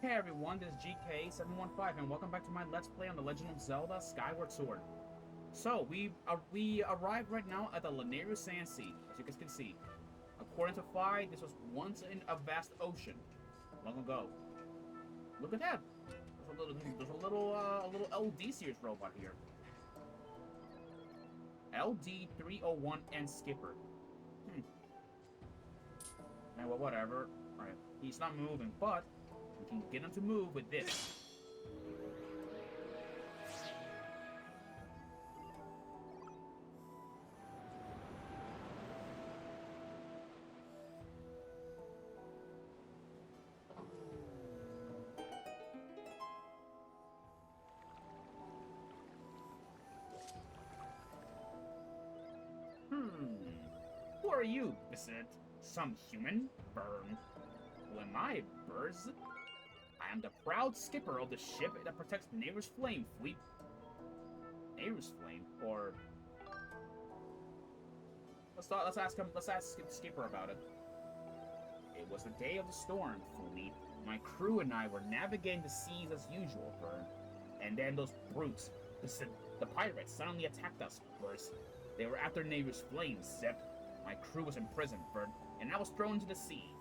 Hey everyone, this is GK715 and welcome back to my Let's Play on The Legend of Zelda Skyward Sword. So, we arrived right now at the Lanayru Sand Sea, as you guys can see. According to Fi, this was once in a vast ocean, long ago. Look at that! There's a little LD series robot here. LD301 and Skipper. Well, whatever. Alright, he's not moving, but we can get him to move with this. Who are you? Is it some human? Burn. Who am I, Burrs? I am the proud skipper of the ship that protects Nehru's Flame Fleet. Nehru's Flame? Or... Let's ask Skipper about it. It was the day of the storm, Fleet. My crew and I were navigating the seas as usual, Burn. And then those brutes, the pirates, suddenly attacked us, Burrs. They were after Nehru's Flame, Zip. My crew was imprisoned, Burn, and I was thrown into the sea.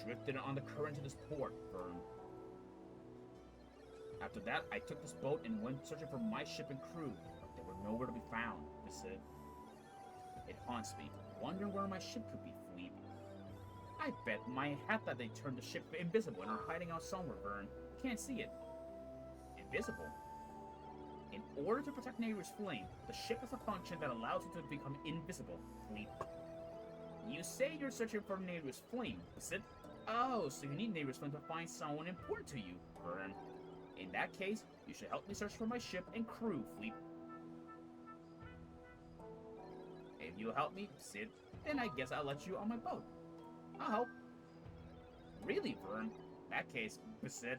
Drifted on the current to this port, Burn. After that, I took this boat and went searching for my ship and crew, but they were nowhere to be found, Zip. It haunts me, wondering where my ship could be, Fleet. I bet my hat that they turned the ship invisible and are hiding out somewhere, Burn. Can't see it. Invisible? In order to protect Nehru's Flame, the ship has a function that allows it to become invisible, Fleet. You say you're searching for Nehru's Flame, is it? Oh, so you need Nehru's Flame to find someone important to you, Burn. In that case, you should help me search for my ship and crew, Fleet. If you'll help me, Sid, then I guess I'll let you on my boat. I'll help. Really, Burn? In that case, Sid.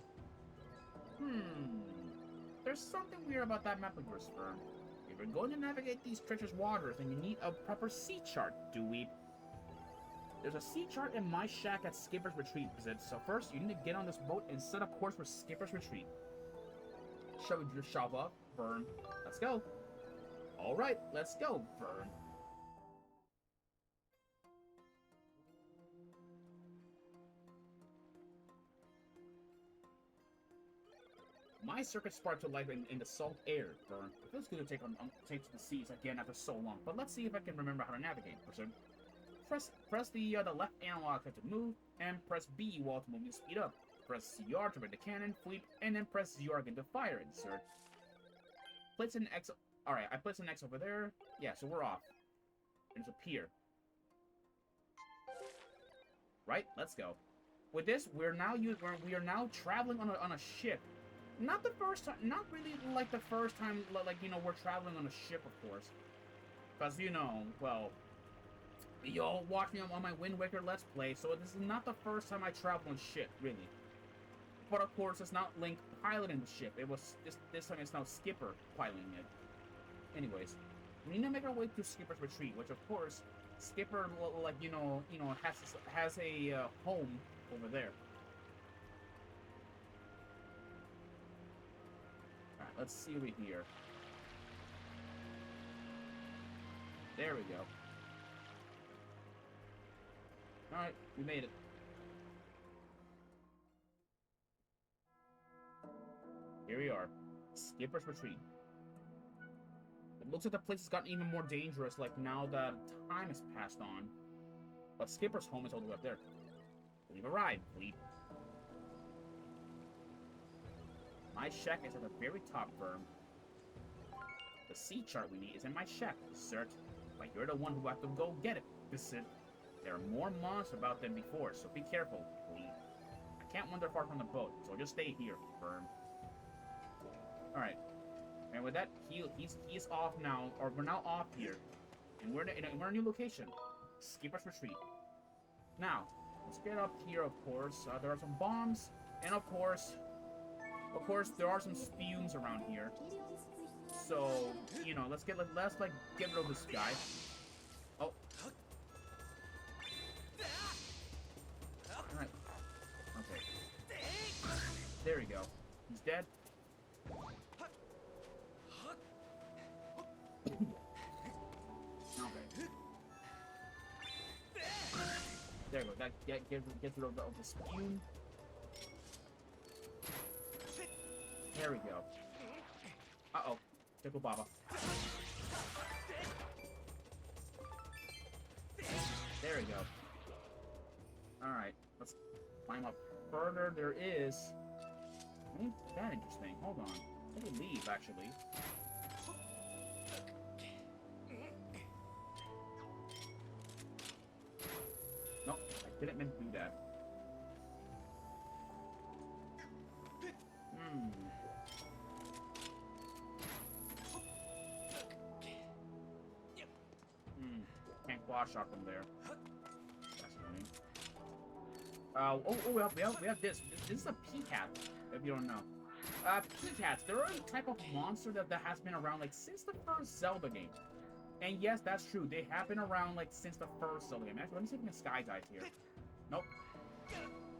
There's something weird about that map of yours, Burn. If you're going to navigate these treacherous waters, then you need a proper sea chart, Dewey. There's a sea chart in my shack at Skipper's Retreat, Sid. So first, you need to get on this boat and set a course for Skipper's Retreat. Shall we just shove up, Burn? Let's go. Alright, let's go, Burn. My circuit sparked to life in the salt air, Burn. It feels good to take to the seas again after so long, but let's see if I can remember how to navigate, Berserk. Press the left analog to move, and press B while to move to speed up. Press CR to read the cannon, Fleet, and then press ZR again to fire it, sir. Place an X... Alright, I placed an X over there. Yeah, so we're off. There's a pier. Right, let's go. With this, we are now traveling on a ship. Not the first time, not really like the first time, like, you know, we're traveling on a ship, of course. Because, you know, well, you all watch me on my Wind Waker Let's Play, so this is not the first time I travel on ship, really. But, of course, it's not Link piloting the ship. It was, this time it's now Skipper piloting it. Anyways, we need to make our way to Skipper's Retreat, which, of course, Skipper, like, you know, has a home over there. Alright, let's see over here. There we go. Alright, we made it. Here we are. Skipper's Retreat. It looks like the place has gotten even more dangerous, like, now that time has passed on. But Skipper's home is all the way up there. We've arrived, Fleet. My shack is at the very top, Burn. The sea chart we need is in my shack, Cert. But you're the one who have to go get it, Visit. There are more monsters about than before, so be careful, Fleet. I can't wander far from the boat, so just stay here, Burn. Alright. And with that, he's off now, or we're now off here. And we're in a new location. Skipper's Retreat. Now, let's get up here, of course. There are some bombs, and of course, there are some fumes around here. So, you know, let's get rid of this guy. Oh. Alright. dead. Okay. There we go. That gets rid of the spume. There we go. Uh-oh. Tickle Baba. There we go. Alright. Let's climb up further. There is... Ain't that interesting. Hold on. Let me leave, actually. Nope. I didn't mean to do that. Can't quad shot from there. That's funny. We have this. This is a peacat, if you don't know. Peacats, they're a type of monster that has been around, like, since the first Zelda game. And yes, that's true. They have been around, like, since the first Zelda game. Actually, let me see if we can skydive here. Nope.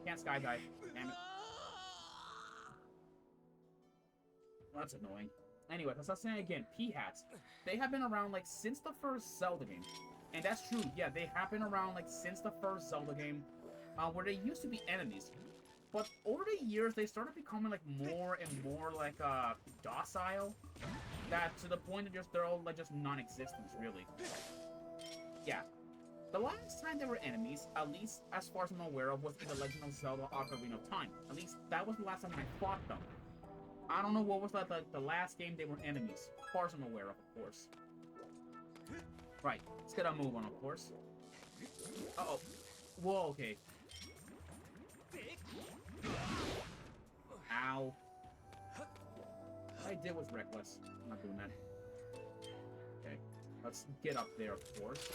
Can't skydive. Damn it. Well, that's annoying. Anyway, as I was saying again, Peahats, they have been around, like, since the first Zelda game. And that's true, yeah, they have been around, like, since the first Zelda game, where they used to be enemies. But over the years, they started becoming, like, more and more, like, docile. That, to the point that they're all, like, just non-existent, really. Yeah. The last time they were enemies, at least as far as I'm aware of, was in The Legend of Zelda Ocarina of Time. At least, that was the last time I fought them. I don't know what was, like, the last game they were enemies. As far as I'm aware of course. Right. Let's get a move on, of course. Uh-oh. Whoa, okay. Ow. What I did was reckless. I'm not doing that. Okay. Let's get up there, of course.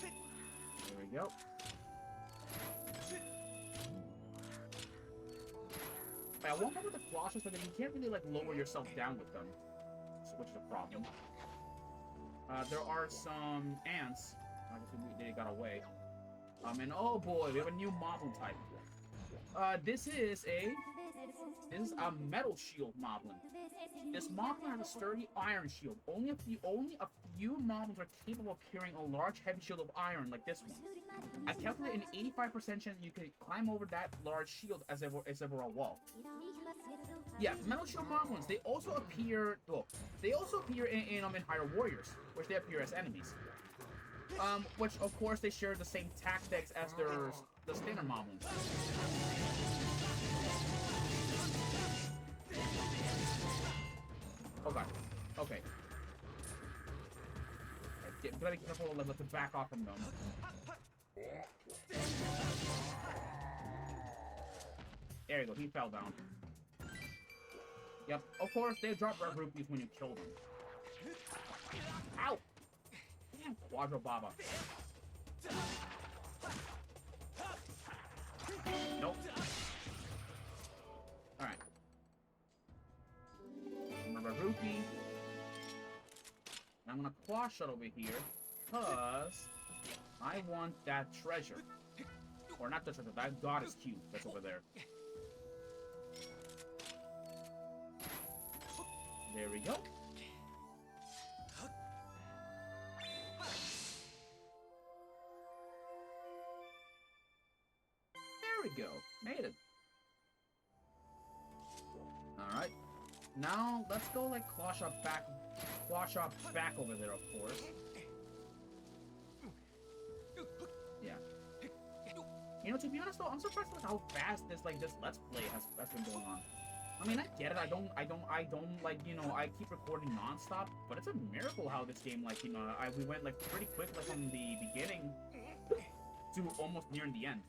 There we go. I won't cover the Colossus, but then you can't really, like, lower yourself down with them. Which is a problem. There are some ants. Obviously, they got away. And oh boy, we have a new Moblin type. This is a Metal Shield Moblin. This Moblin has a sturdy iron shield. Only a few Moblins are capable of carrying a large heavy shield of iron like this one. I calculated an 85% chance you could climb over that large shield as if it were a wall. Yeah, Metal Shield Moblins, they also appear in Hyrule Warriors, which they appear as enemies. Which of course they share the same tactics as the standard Moblins. Oh god. Okay. Gotta be careful to back off from them. There you go, he fell down. Yep, of course they drop red rupees when you kill them. Ow! Damn, Quadro Baba. Nope. Alright. Remember rupee. I'm gonna claw shot over here, because I want that treasure. Or not the treasure, that goddess cube that's over there. There we go. There we go. Made it. Alright. Now, let's go, like, claw shot back over there, of course. Yeah. You know, to be honest, though, I'm surprised with how fast this Let's Play has been going on. I mean, I get it. I don't, like, you know, I keep recording non-stop, but it's a miracle how this game, like, you know, we went, like, pretty quick, like, from the beginning to almost nearing the end.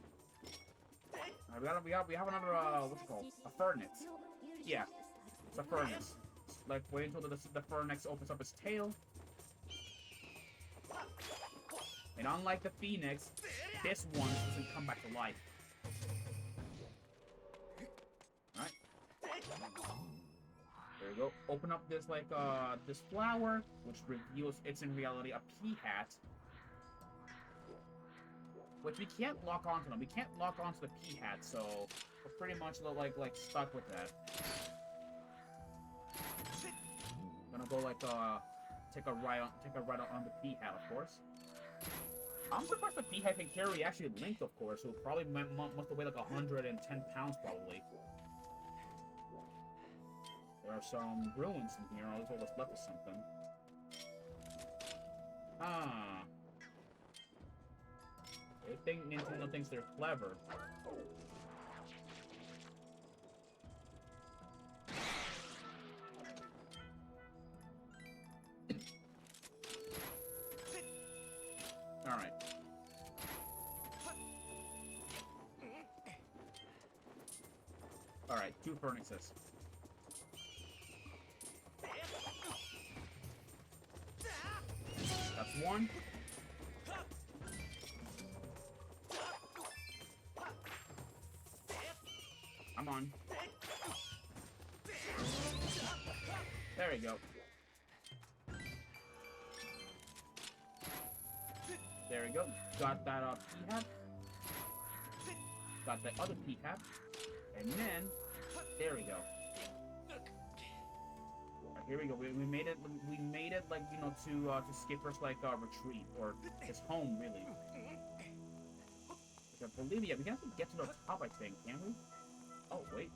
We have another, what's it called? A furnace. Yeah, it's a furnace. Like, wait until the furnace opens up its tail. And unlike the Phoenix, this one doesn't come back to life. Alright. There we go. Open up this, like, this flower, which reveals it's in reality a pea hat. Which we can't lock onto them. We can't lock onto the P-hat, so we're pretty much like stuck with that. Gonna go like take a ride on the P-hat, of course. I'm surprised the P-hat can carry actually Link, of course, who probably must weigh like 110 pounds probably. There are some ruins in here. I'll just left with something. Ah. I think Nintendo thinks they're clever. Alright. Alright, 2 furnaces. That's 1. Come on. There we go. There we go. Got that P-hat. Got the other P-hat. And then, there we go. Right, here we go. We made it. We made it like, you know, to Skipper's like retreat or his home, really. I believe we can actually get to the top, I think, can we? Oh wait.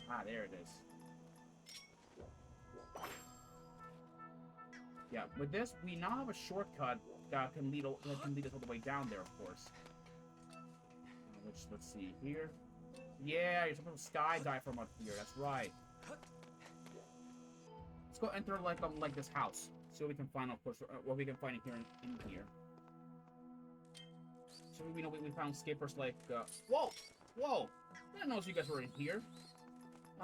Ah, there it is. Yeah, with this, we now have a shortcut that can lead us all the way down there, of course. Which, let's see here. Yeah, you're supposed to skydive from up here. That's right. Let's go enter like this house. See what we can find, of course. What we can find in here. So we know we found Skipper's like. Whoa, whoa! I didn't know you guys were in here.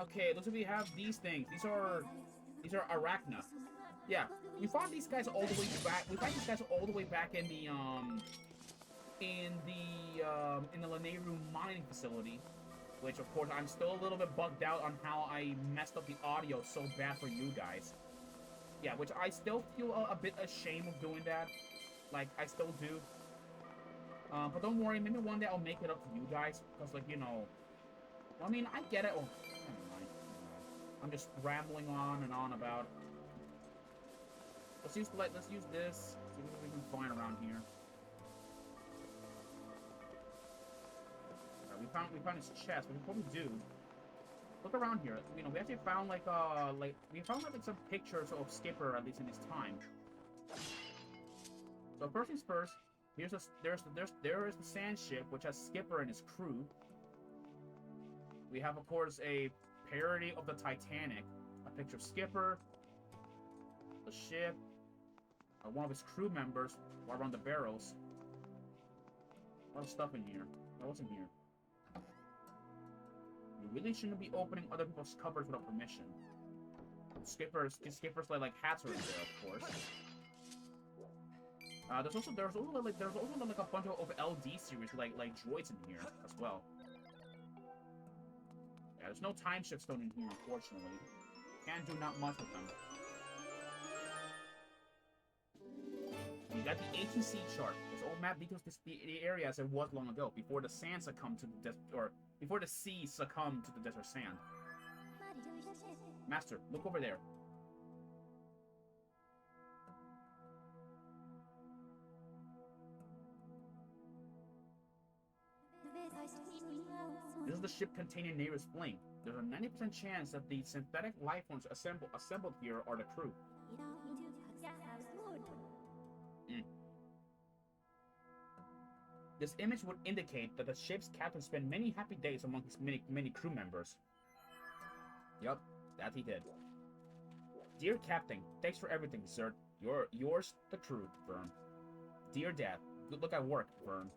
Okay, looks like we have these things. These are Arachna. Yeah, we found these guys all the way back. We found these guys all the way back in the Lanayru mining facility, which of course I'm still a little bit bugged out on how I messed up the audio so bad for you guys. Yeah, which I still feel a bit ashamed of doing that. Like, I still do. But don't worry, maybe one day I'll make it up to you guys, because, like, you know, I mean, I get it. Oh, never mind. I'm just rambling on and on about. Let's use this. See what we can find around here. Right, we found his chest. But before we do, look around here. You know, we actually found like some pictures of Skipper, at least in his time. So first things first. There is the sand ship, which has Skipper and his crew. We have, of course, a parody of the Titanic. A picture of Skipper, the ship, one of his crew members around the barrels. A lot of stuff in here. What's in here? You really shouldn't be opening other people's cupboards without permission. Skipper's like hats are in there, of course. There's also like a bunch of LD series like droids in here as well. Yeah, there's no time shift stone in here, unfortunately. Can't do not much with them. You got the HEC chart. This old map details the area as it was long ago, before the sand succumbed to the before the sea succumbed to the desert sand. Master, look over there. This is the ship containing Nayru's flame. There's a 90% chance that the synthetic life forms assembled here are the crew. This image would indicate that the ship's captain spent many happy days among his many crew members. Yup, that he did. Dear Captain, thanks for everything, sir. Yours, the crew, Vern. Dear Dad, good luck at work, Vern.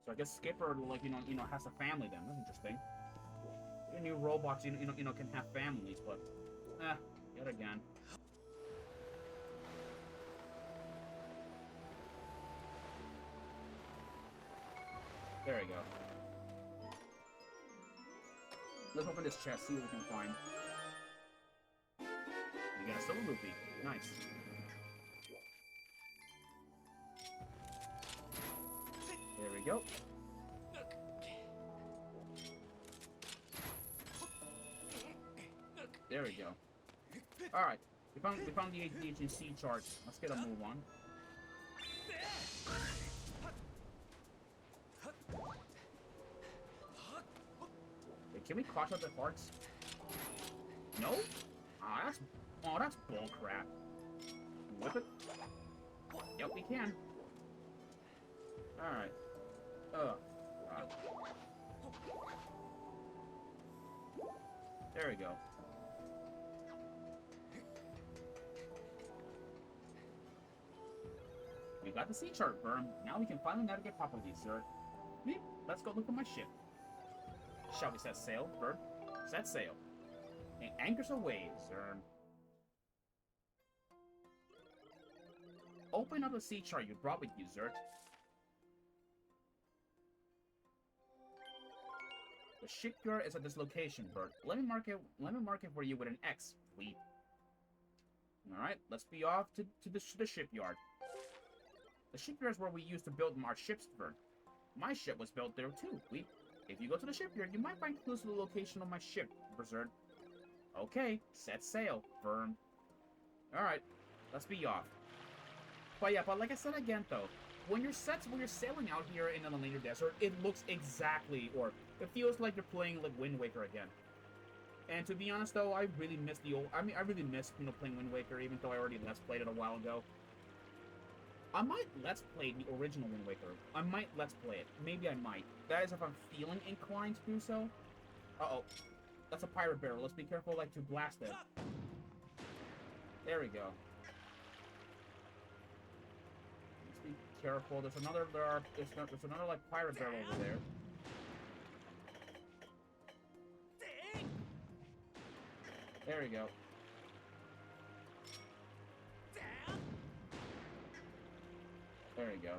So I guess Skipper, like, you know, has a family then. That's interesting. The new robots, you know, can have families, but, yet again. There we go. Let's open this chest, see what we can find. We got a silver rupee. Nice. There we go. There we go. Alright. We found the agency chart. Let's get a move on. Wait, can we crush out the parts? No? That's bull crap. Whip it? Yep, we can. Alright. There we go. We got the sea chart, Burn. Now we can finally navigate properly, sir. Beep. Let's go look at my ship. Shall we set sail, Burn? Set sail. And anchors away, sir. Open up the sea chart you brought with you, Zert. The shipyard is at this location, Bert. Let me mark it for you with an X, Fleet. Alright, let's be off to the shipyard. The shipyard is where we used to build our ships, Bert. My ship was built there too, Fleet. If you go to the shipyard, you might find clues to the location of my ship, Berserk. Okay, set sail, Firm. Alright, let's be off. But yeah, like I said again though, when you're sailing out here in the Lander Desert, it looks exactly, or it feels like you're playing like Wind Waker again. And to be honest though, I really miss I really miss, playing Wind Waker, even though I already Let's Played it a while ago. I might Let's Play the original Wind Waker. I might Let's Play it. Maybe I might. That is if I'm feeling inclined to do so. Uh-oh. That's a pirate barrel. Let's be careful, like, to blast it. There we go. Let's be careful. There's another, like, pirate barrel over there. There we go. There we go.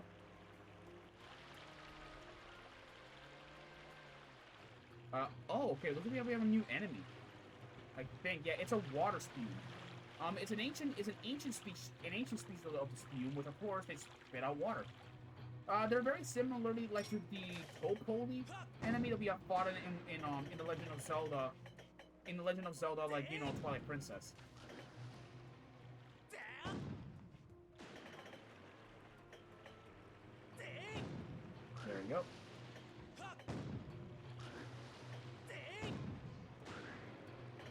Oh, okay, looks like we have a new enemy. I think, yeah, it's a water spume. It's an ancient species of the spume, which of course they spit out water. They're very similarly like to the Topoli enemy that we have fought in the Legend of Zelda. In the Legend of Zelda, like, Twilight Princess. There we go.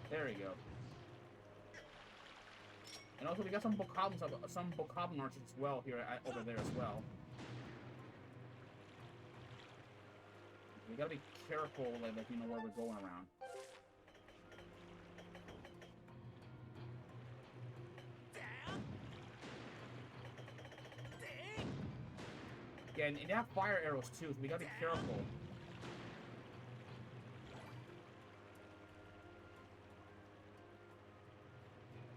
There we go. And also we got some bokoblins as well here over there as well. We gotta be careful, like where we're going around. Yeah, and they have fire arrows too, so we gotta be careful.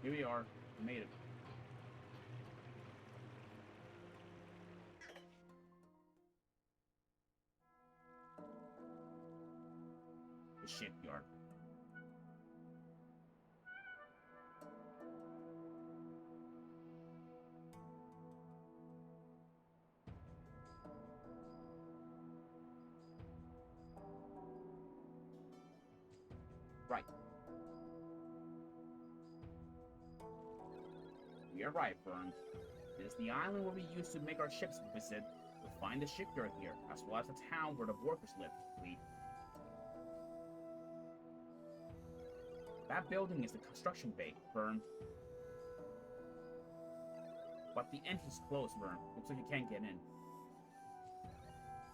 Here we are. We made it. The shipyard. Right. You're right, Burns. It is the island where we used to make our ships visit. We'll find the shipyard here, as well as the town where the workers live, Fleet. That building is the construction bay, Burn. But the entrance is closed, Burn. Looks like you can't get in.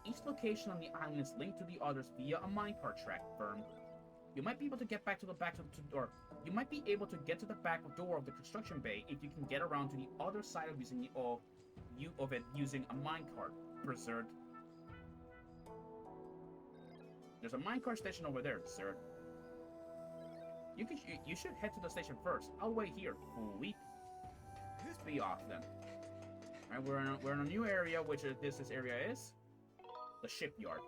Each location on the island is linked to the others via a minecart track, Burn. You might be able to get back to the back or you might be able to get to the back door of the construction bay if you can get around to the other side of using a minecart, Berserk. There's a minecart station over there, sir. You should head to the station first. I'll wait here. Fleet. Let's be off then. Alright, we're in a new area, which this area is the shipyard.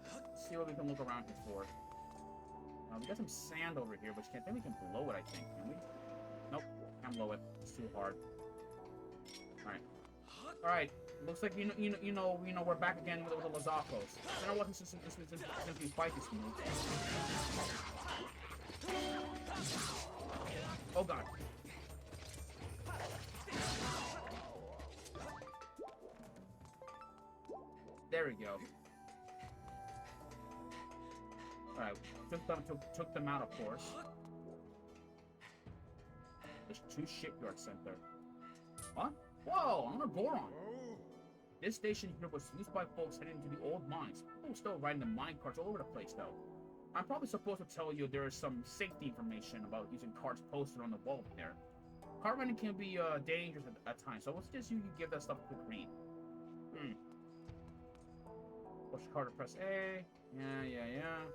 Let's see what we can look around here for. We got some sand over here, which then we can blow it, I think. Can we? Nope, can't blow it. It's too hard. All right. Looks like we're back again with the Lazakos. I don't know what since we fight this move. Oh god. There we go. Alright, took them out, of course. There's 2 shipyards sent there. What? Whoa, I'm a Goron. This station here was used by folks heading to the old mines. People were still riding the mine carts all over the place, though. I'm probably supposed to tell you there is some safety information about using carts posted on the wall there. Cart running can be dangerous at times, so let's just you give that stuff a quick read. Push cart to press A. Yeah.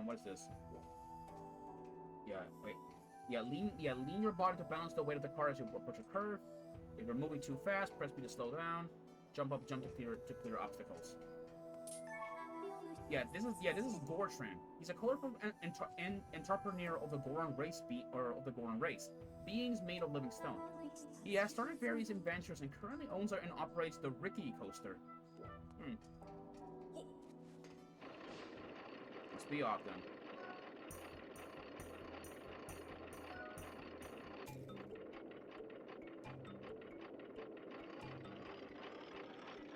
What is this? Yeah, wait. Lean your body to balance the weight of the car as you approach a curve. If you're moving too fast, press B to slow down. Jump up, jump to clear obstacles. This is Gortran. He's a colorful entrepreneur of the Goron race beings made of living stone. He has started various adventures and currently owns and operates the Ricky coaster. Let's be off then.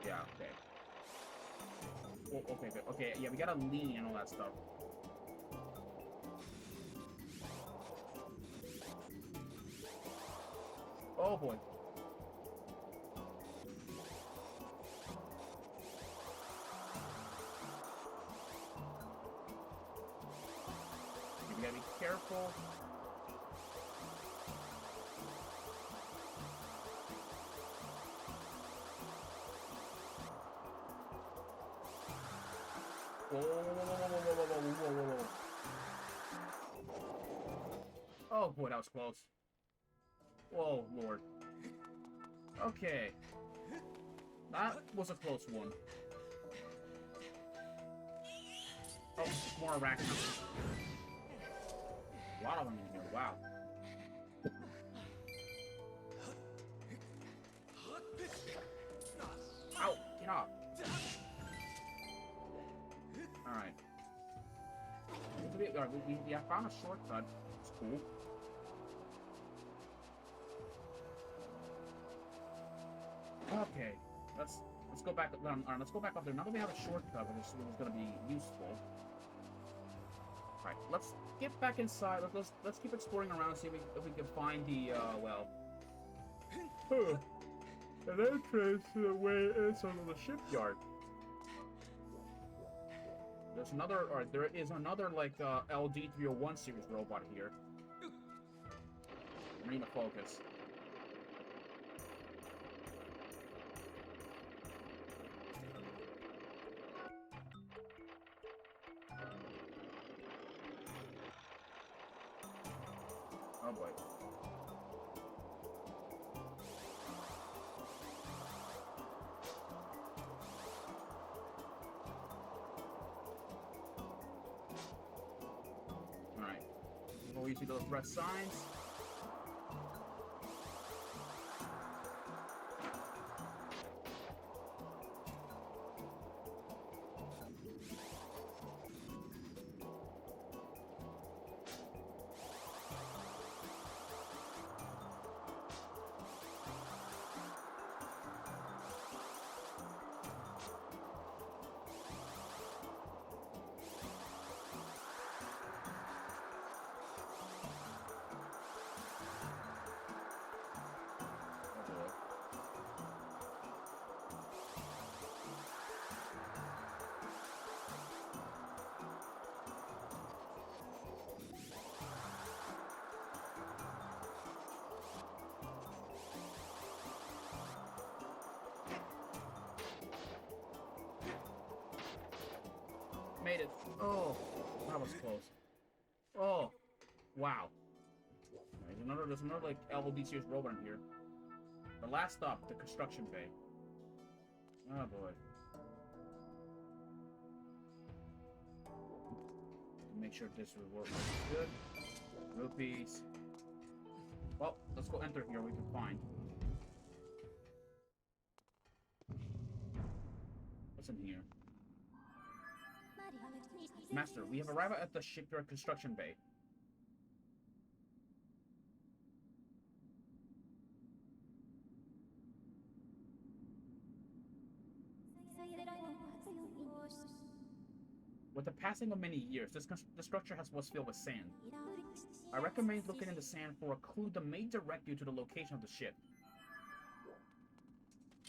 Yeah, okay. Well, okay, good. Okay, yeah, we gotta lean and all that stuff. Oh boy. We gotta be careful. Whoa. Oh boy, that was close. Whoa, Lord. Okay. That was a close one. Oh, more arachnids. A lot of them in here, wow. Ow, get off. Alright. We found a shortcut. It's cool. Okay, let's go back up. Let's go back up there. Now that we have a shortcut, which is going to be useful. All right, let's get back inside. Let's keep exploring around, see if we can find the an entrance to the way inside of the shipyard. There's another, or there is another like LD301 series robot here. I need to focus. Oh boy. Alright. Before you see those red signs. Made it. Oh, that was close. Oh, wow. There's another like LOD series robot in here. The last stop, the construction bay. Oh boy. make sure this reward is good. Rupees. Well, let's go enter here. We can find. What's in here? Master, we have arrived at the shipyard construction bay. With the passing of many years, the structure was filled with sand. I recommend looking in the sand for a clue that may direct you to the location of the ship.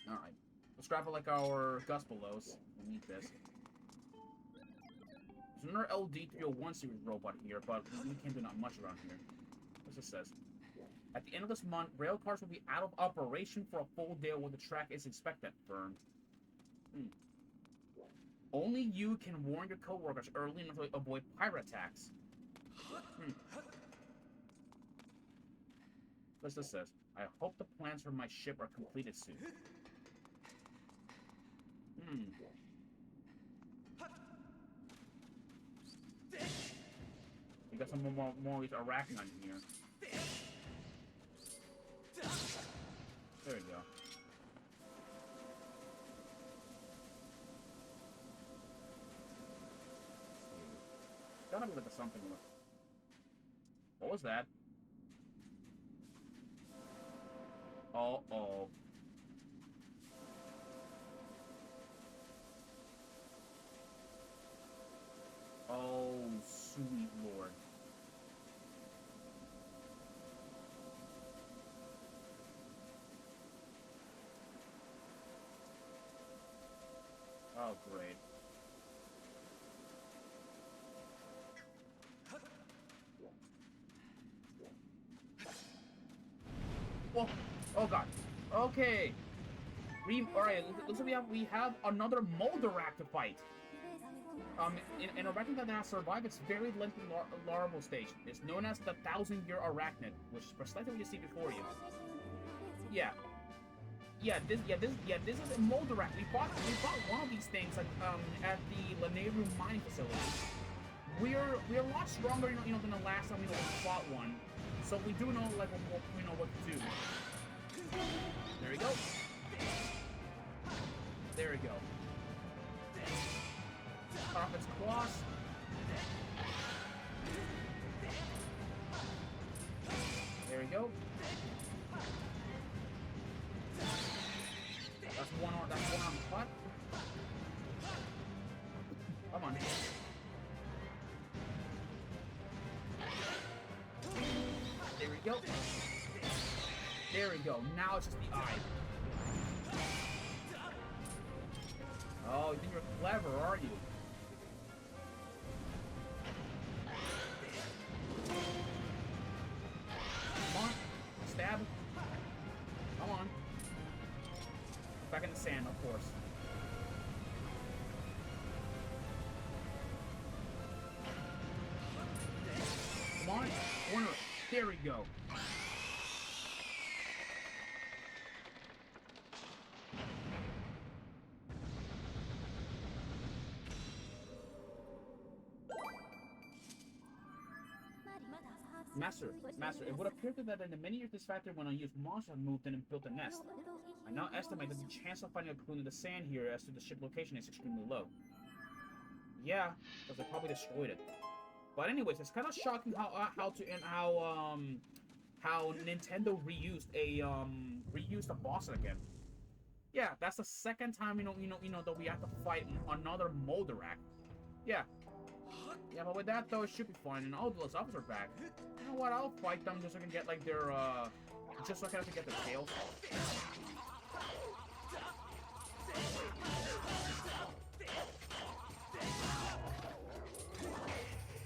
Alright. Let's grab it like our Guspelos. We'll need this. There's another LD-301 series robot here, but we can't do not much around here. What's this says? At the end of this month, rail cars will be out of operation for a full day while the track is inspected. Firm. Only you can warn your co-workers early enough to avoid pirate attacks. What's this says? I hope the plans for my ship are completed soon. We got some more of these arachnids in here. There we go. Gotta be like a something. What was that? Uh-oh. Oh, sweet lord. Oh, great. Whoa. Oh god. Okay. Alright, looks like we have another Moldarak to fight. In a arachnid that has survived its very lengthy larval stage. It's known as the 1,000-year arachnid, which is precisely what you see before you. Yeah. This is a Moldarak. We fought one of these things at the Laneru mining facility. We're a lot stronger, than the last time we fought one. So we do know what to do. There we go. There we go. Cut off its claws. There we go. That's one on the cut. Come on. There we go. There we go. Now it's just the eye. Oh, you think you're clever, are you? Come on. Stab. Come on. Back in the sand, of course. Come on. Corner. There we go. Master, it would appear that in the many years this factory went unused, monsters have moved in and built a nest. I now estimate that the chance of finding a clue in the sand here as to the ship location is extremely low. Yeah, because they probably destroyed it. But anyways, it's kind of shocking how Nintendo reused a boss again. Yeah, that's the second time that we have to fight another Moldarak. Yeah. Yeah, but with that though, it should be fine. And all those others are back. You know what? I'll fight them just so I can get like their just so I can get their tails.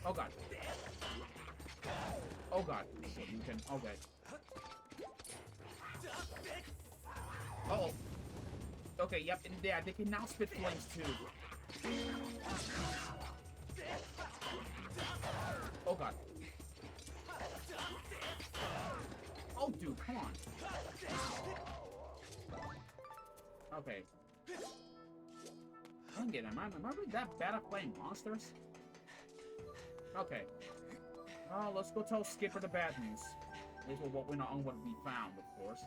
Oh god. Oh god. You can. Okay. Uh oh. Okay. Yep. And yeah, they can now spit flames too. Oh god. Oh dude, come on. Okay. I don't get it. Am I really that bad at playing monsters? Okay. Oh, let's go tell Skipper the bad news. At least what we know on what we found, of course.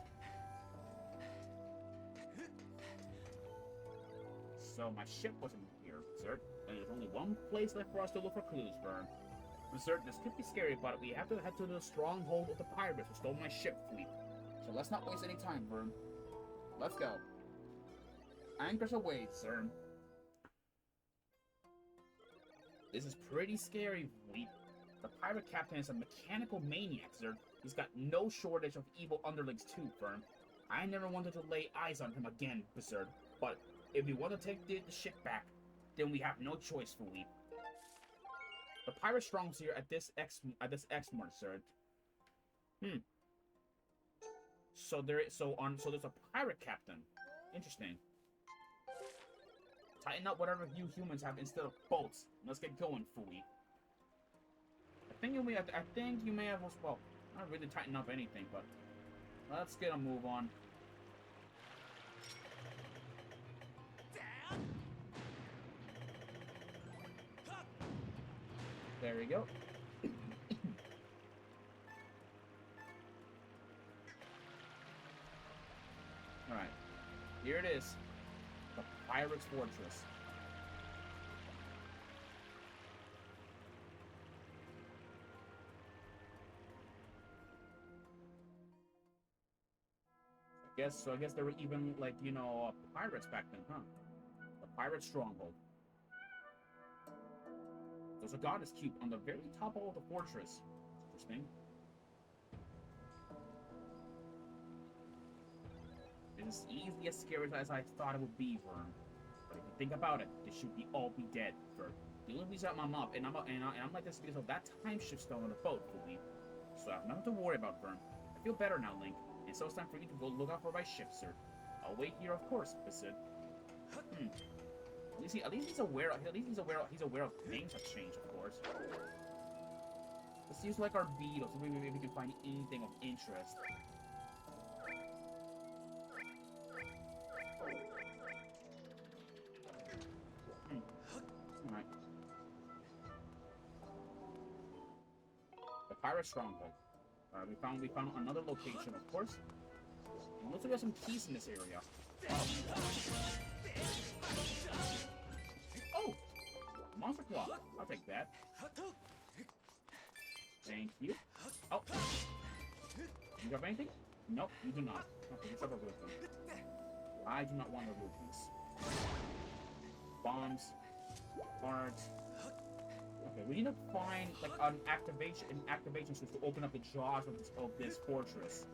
So my ship wasn't here, sir. And there's only one place left for us to look for clues, Vern. Sir, this could be scary, but we have to head to the stronghold of the pirates who stole my ship fleet. So let's not waste any time, Vern. Let's go. Anchors away, sir. This is pretty scary, fleet. The pirate captain is a mechanical maniac, sir. He's got no shortage of evil underlings too, Vern. I never wanted to lay eyes on him again, sir. But if we want to take the ship back, then we have no choice, fleet. The pirate strong's here at this X-Mart, sir. So there's a pirate captain. Interesting. Tighten up whatever you humans have instead of boats. Let's get going, fooey. I think you may have well, not really tighten up anything, but let's get a move on. There we go. Alright. Here it is. The Pirate's Fortress. I guess there were even, like, you know, pirates back then, huh? The Pirate Stronghold. There's a goddess cube on the very top of the fortress. Interesting. It is easily as scary as I thought it would be, Vern. But if you think about it, this should all be dead, Vern. The only reason I'm up and I'm like this because of that time shift stone on the boat, believe. So I have nothing to worry about, Vern. I feel better now, Link. And so it's time for you to go look out for my ship, sir. I'll wait here, of course, Basid. At least he's aware of things have changed, of course. Let's use like our beetles, so maybe we can find anything of interest. Alright. The Pirate Stronghold. We found another location, of course. And looks like there's some keys in this area. Oh! Monster Claw. I'll take that. Thank you. Oh! You have anything? Nope, you do not. Okay, let's have a rupee. I do not want the rupees. Bombs. Hearts. Okay, we need to find like an activation switch to open up the jaws of this fortress.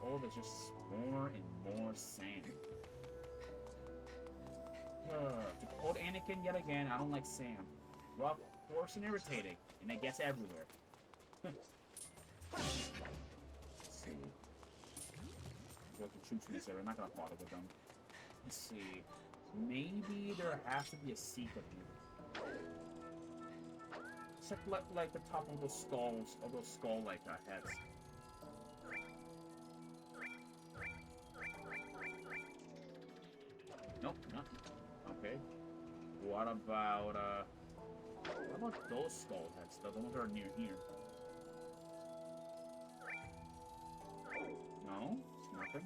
All of it's just more and more sand. To quote Anakin yet again, I don't like sand. Rough, coarse, and irritating, and it gets everywhere. Let's see. What the troops in this area? I'm not gonna bother with them. Let's see. Maybe there has to be a secret here. Except like the top of those skulls, skull-like heads. Nope, nothing. Okay. What about those skull heads? The ones that are near here. No, nothing.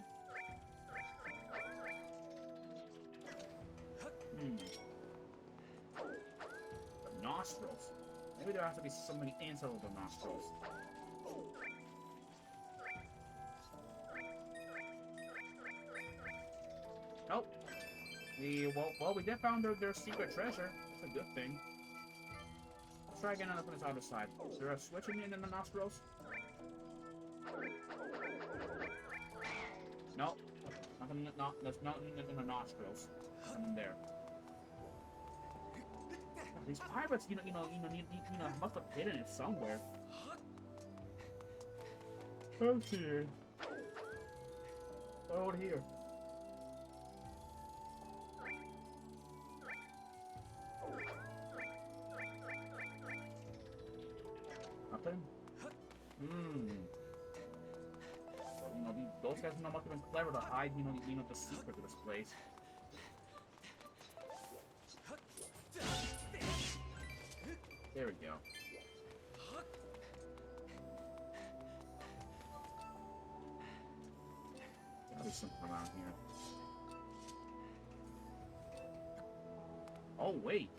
The nostrils. Maybe there has to be something inside of the nostrils. Nope. Well, we did found their secret treasure. That's a good thing. Let's try again on this other side. Is there a switch in the nostrils? Nope. Nothing. There's nothing in the nostrils. Nothing there. These pirates, must have hidden it somewhere. Oh dear. Oh here. Nothing? those guys know must have been clever to hide, you know, the secret of this place. There we go. Gotta be something around here. Oh, wait.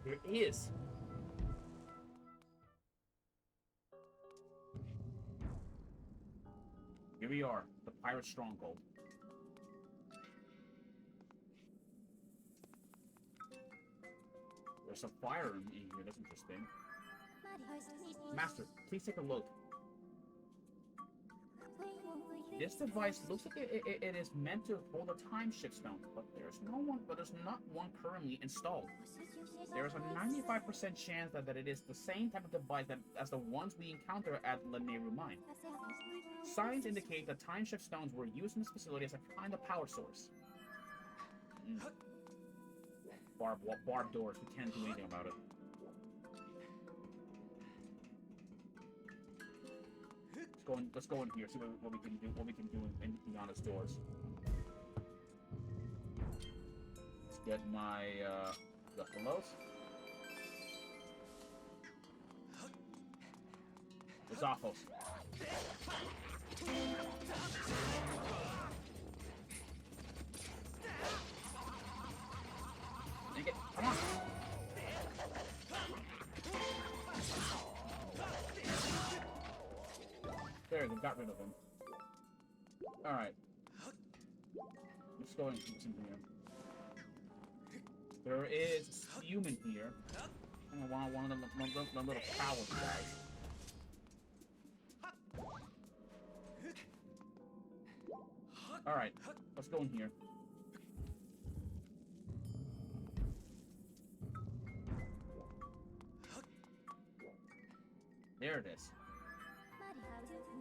There is. Here we are, the pirate stronghold. There's a fire in here, that's interesting. Master, please take a look. This device looks like it is meant to hold a time shift stone, but there's not one currently installed. There is a 95% chance that it is the same type of device as the ones we encounter at Laneru Mine. Signs indicate that time shift stones were used in this facility as a kind of power source. Barbed doors, we can't do anything about it. Let's go in here, see what we can do beyond its doors. Let's get my the pillows. The Zophos. Take it, come on. There, they got rid of him. Alright. Let's go and keep some here. There is a human here. I want one of the little power guys. Alright, let's go in here. There it is.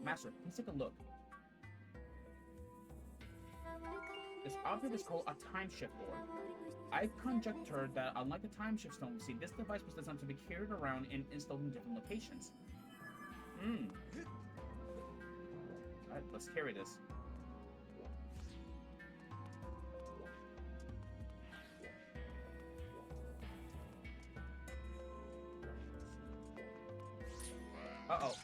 Master, please take a look. This object is called a time shift board. I've conjectured that unlike the time shift stone we see, this device was designed to be carried around and installed in different locations. Alright, let's carry this. Uh-oh.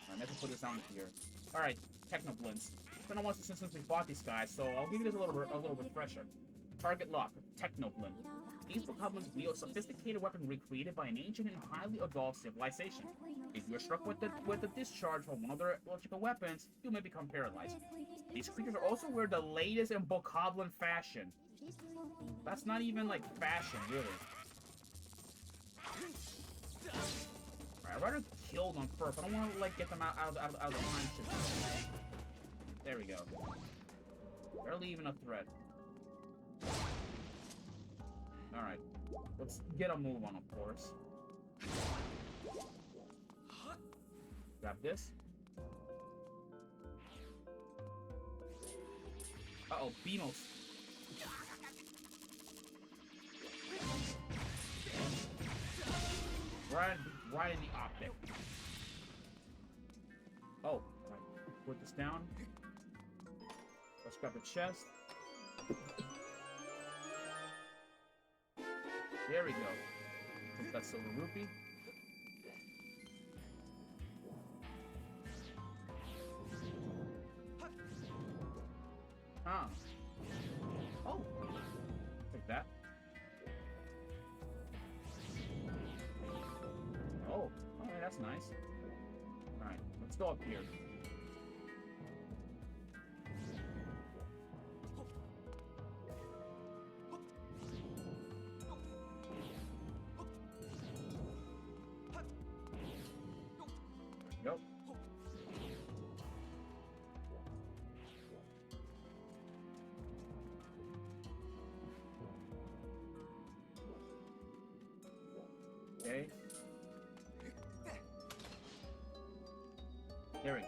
I have to put this down here. Alright, Technoblins. It's been a while since we fought these guys, so I'll give you this a little refresher. Target lock, Technoblin. These goblins wield sophisticated weaponry created by an ancient and highly evolved civilization. If you are struck with the discharge from one of their electrical weapons, you may become paralyzed. These creatures also wear the latest in bokoblin fashion. That's not even like fashion, really. I'd rather kill them first. I don't want to like get them out of the time shift. There we go. Barely even a threat. Alright. Let's get a move on, of course. Grab this. Uh-oh, Beamos. Right in the optic. Oh, right. Put this down. Let's grab the chest. There we go. Take that silver rupee. Ah. Oh. Take that. Oh, alright, that's nice. Alright, let's go up here. Go. Okay. There we go.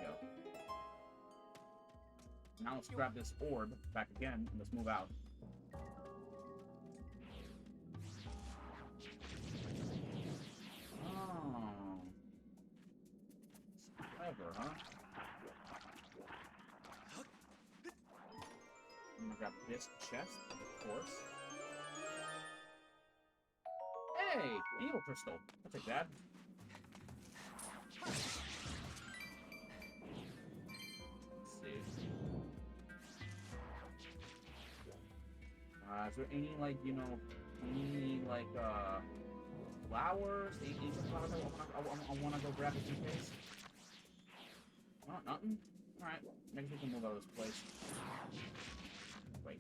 Now let's grab this orb back again and let's move out. Oh. Clever, huh? grab this chest, of course. Hey! Evil crystal. I'll take that. Let's see. Is there any, like, you know, any, like, flowers? Any flowers I want to go grab just in case? Oh, nothing? Alright, maybe we can move out of this place. Wait.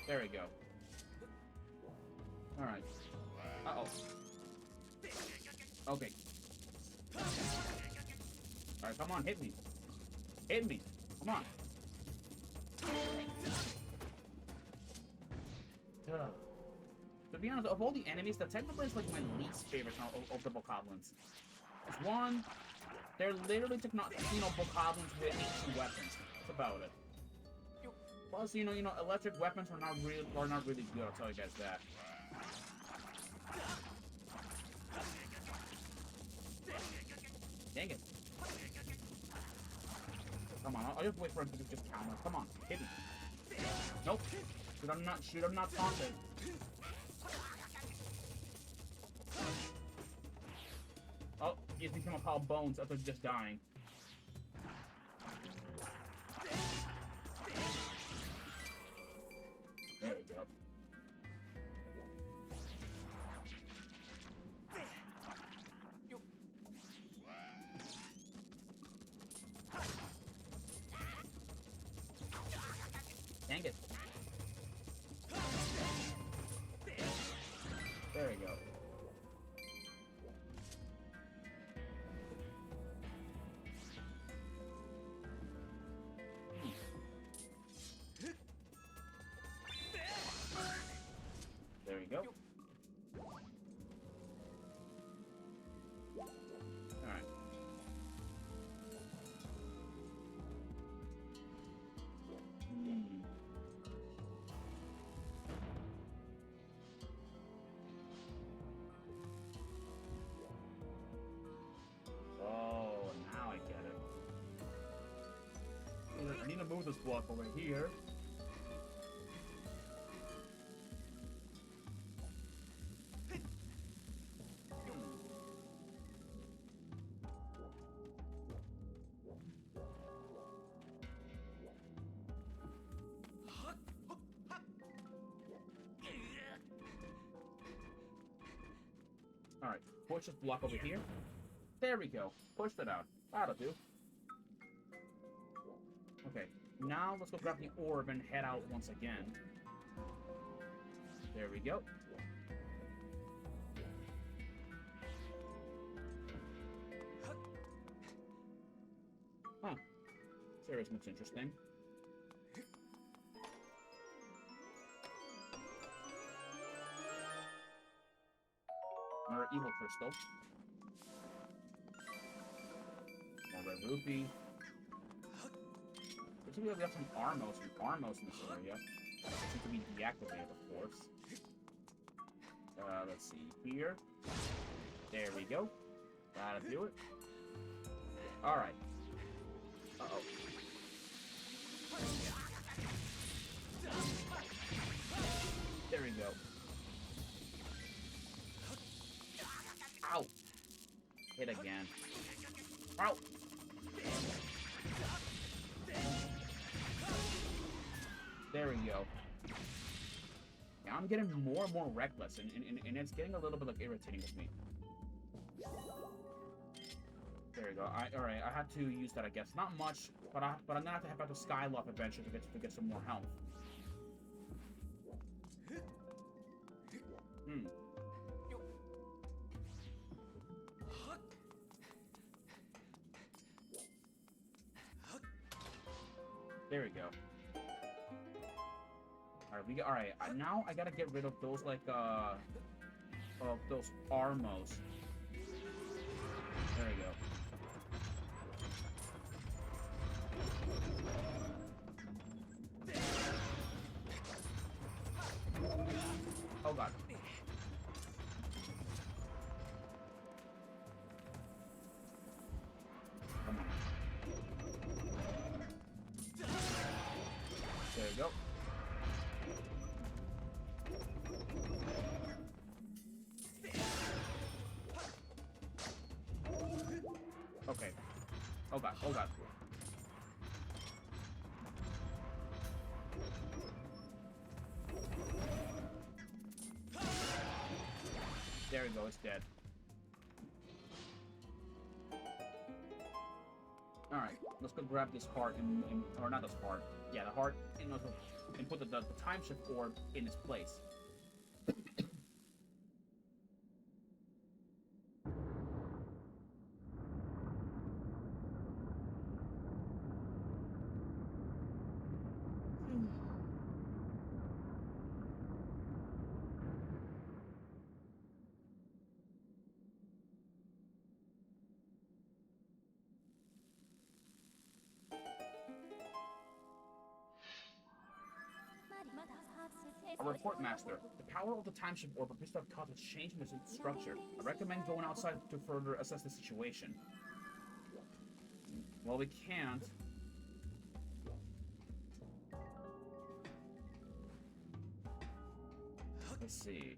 There we go. Alright. Uh-oh. Okay. Alright, come on, hit me. Hit me. Come on. To be honest, of all the enemies, the technically is like my least favorite of the bokoblins. It's one, they're literally bokoblins with ancient weapons. That's about it. Plus, you know, electric weapons are not really good. I'll tell you guys that. Dang it! Come on, I'll just wait for him to just counter. Come on, hit me. Nope. Shoot, I'm not taunted. Oh, he's become a pile of bones after just dying. There we go. Dang it. There we go. There we go. Alright. Oh, now I get it. I need to move this block over here. Alright, push this block over here. There we go. Push that out. That'll do. Okay, now let's go grab the orb and head out once again. There we go. Huh. This area's looks interesting. Another evil crystal. More red rupee. Looks like we have some Armos in this area. They seem to be deactivated, of course. Let's see here. There we go. That'll do it. Alright. Uh-oh. There we go. Ow! Hit again. Ow! There we go. Yeah, I'm getting more and more reckless, and it's getting a little bit, like, irritating with me. There we go. Alright, I had to use that, I guess. Not much, but I'm gonna have to head back to Skyward eventually to get some more health. There we go. Alright, now I gotta get rid of those, like, of those Armos. There we go. go. Okay. Oh god, oh god. There we go, it's dead. Alright, let's go grab this heart or not this heart. Yeah, the heart, and put the time shift orb in its place. A report master. The power of the time shift orb appears to have caused a change in its structure. I recommend going outside to further assess the situation. Well, we can't. Let's see.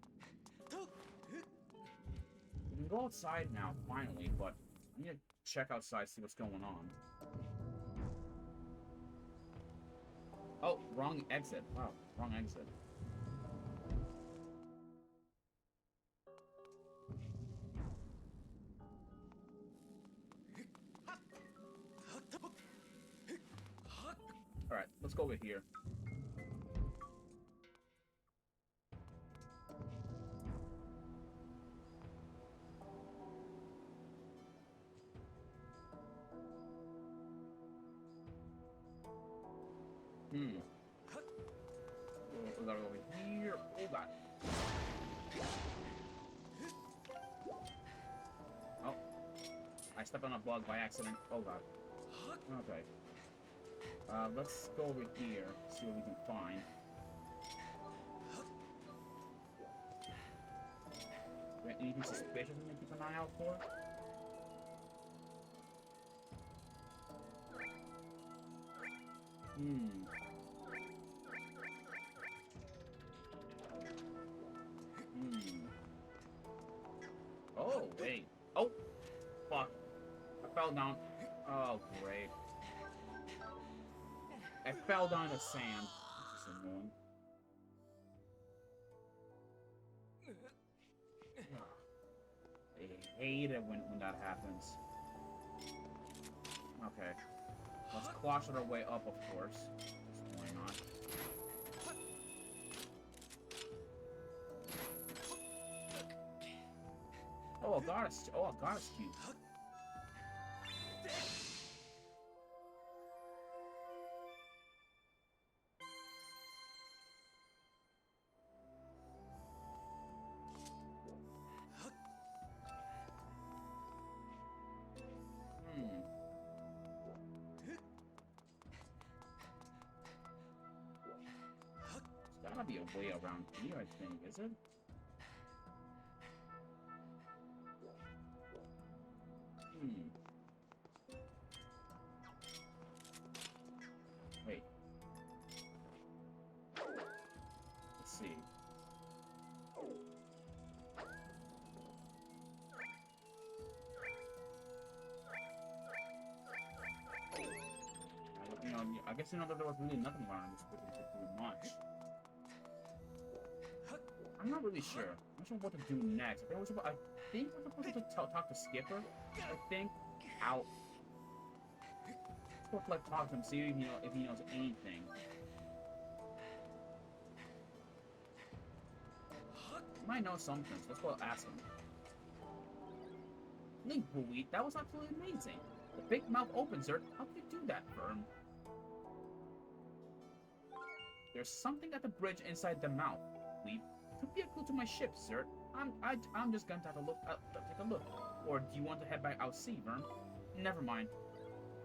We can go outside now, finally, but I need to check outside, see what's going on. Oh, wrong exit. Wow, wrong exit. Alright, let's go over here. We gotta go over here. Oh god. Oh. I stepped on a bug by accident. Oh god. Okay. Let's go over here, see what we can find. Anything suspicious we can keep an eye out for? Oh, wait. Oh! Fuck. I fell down. Oh, great. I fell down in the sand. This is annoying. I hate it when that happens. Okay. Let's closet our way up, of course. Why not? Oh, a goddess. Oh, a goddess cube. There's gotta be a way around here, I think, is it? Wait. Let's see. I guess that there was really nothing around this place to do much. I'm not really sure. I'm not sure what to do next. I think we're supposed to talk to Skipper. I think. Out. Let's go talk to him, see if he knows anything. He might know something, so let's go ask him. Link buoy, that was absolutely amazing. The big mouth opens, sir. How did you do that, Fern? There's something at the bridge inside the mouth. Could be a clue to my ship, sir. I'm just going to have a look. Take a look. Or do you want to head back out sea, Vern? Never mind.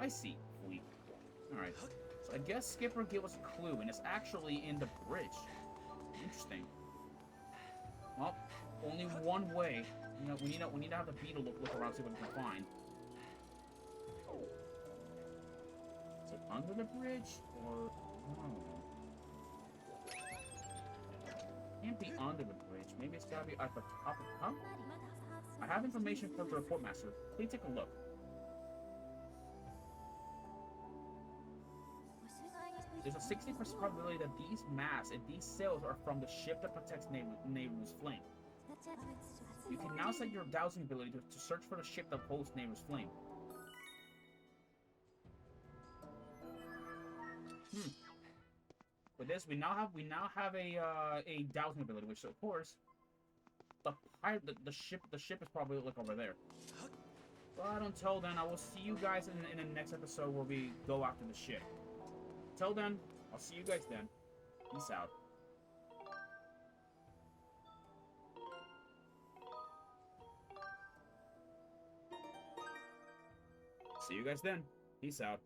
I see, Fleet. Alright. So I guess Skipper gave us a clue, and it's actually in the bridge. Interesting. Well, only one way. We need to have the beetle look around, see what we can find. Is it under the bridge, or I don't know. be under the bridge. Maybe it's gotta be at the top of the top. I have information from the report master. Please take a look. There's a 60% probability that these masks and these sails are from the ship that protects Nehru's flame. You can now set your dowsing ability to search for the ship that holds Nehru's flame. With this, we now have a dowsing ability, which of course the ship is probably like over there. But until then, I will see you guys in the next episode where we go after the ship. Till then, I'll see you guys then. Peace out. See you guys then. Peace out.